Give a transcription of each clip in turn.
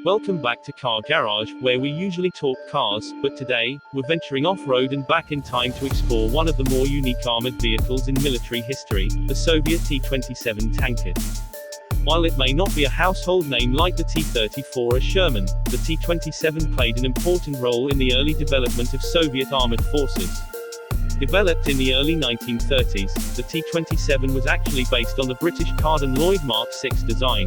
Welcome back to Car Garage, where we usually talk cars, but today, we're venturing off-road and back in time to explore one of the more unique armored vehicles in military history, the Soviet T-27 tankette. While it may not be a household name like the T-34 or Sherman, the T-27 played an important role in the early development of Soviet armored forces. Developed in the early 1930s, the T-27 was actually based on the British Carden Loyd Mark VI design.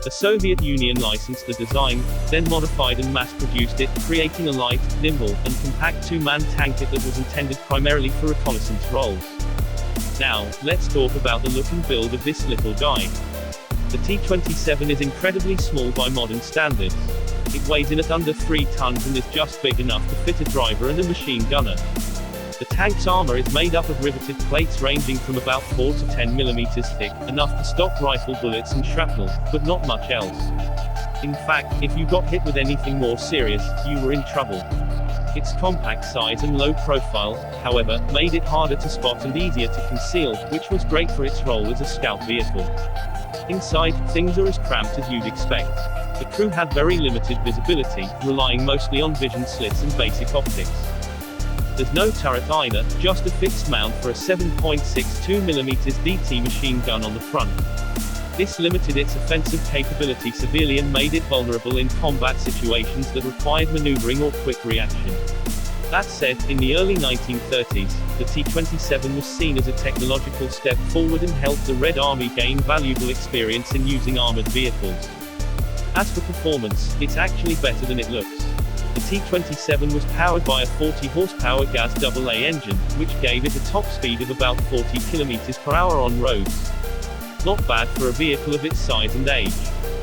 The Soviet Union licensed the design, then modified and mass-produced it, creating a light, nimble, and compact two-man tankette that was intended primarily for reconnaissance roles. Now, let's talk about the look and build of this little guy. The T-27 is incredibly small by modern standards. It weighs in at under 3 tons and is just big enough to fit a driver and a machine gunner. The tank's armor is made up of riveted plates ranging from about 4 to 10 millimeters thick, enough to stop rifle bullets and shrapnel, but not much else. In fact, if you got hit with anything more serious, you were in trouble. Its compact size and low profile, however, made it harder to spot and easier to conceal, which was great for its role as a scout vehicle. Inside, things are as cramped as you'd expect. The crew had very limited visibility, relying mostly on vision slits and basic optics. There's no turret either, just a fixed mount for a 7.62mm DT machine gun on the front. This limited its offensive capability severely and made it vulnerable in combat situations that required maneuvering or quick reaction. That said, in the early 1930s, the T-27 was seen as a technological step forward and helped the Red Army gain valuable experience in using armored vehicles. As for performance, it's actually better than it looks. The T-27 was powered by a 40-horsepower gas AA engine, which gave it a top speed of about 40 km/h on roads. Not bad for a vehicle of its size and age.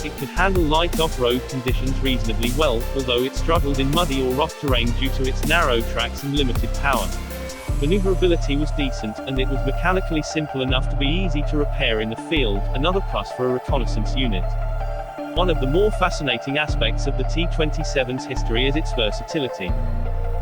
It could handle light off-road conditions reasonably well, although it struggled in muddy or rough terrain due to its narrow tracks and limited power. Maneuverability was decent, and it was mechanically simple enough to be easy to repair in the field, another plus for a reconnaissance unit. One of the more fascinating aspects of the T-27's history is its versatility.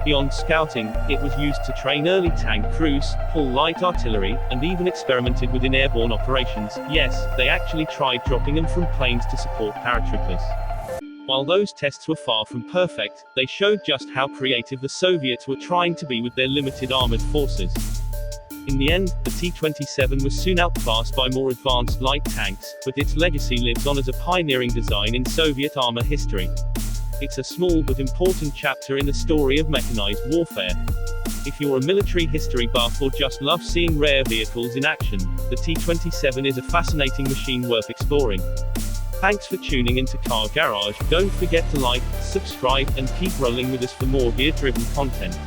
Beyond scouting, it was used to train early tank crews, pull light artillery, and even experimented with in airborne operations. Yes, they actually tried dropping them from planes to support paratroopers. While those tests were far from perfect, they showed just how creative the Soviets were trying to be with their limited armored forces. In the end, the T-27 was soon outclassed by more advanced light tanks, but its legacy lives on as a pioneering design in Soviet armor history. It's a small but important chapter in the story of mechanized warfare. If you're a military history buff or just love seeing rare vehicles in action, the T-27 is a fascinating machine worth exploring. Thanks for tuning into Car Garage. Don't forget to like, subscribe, and keep rolling with us for more gear-driven content.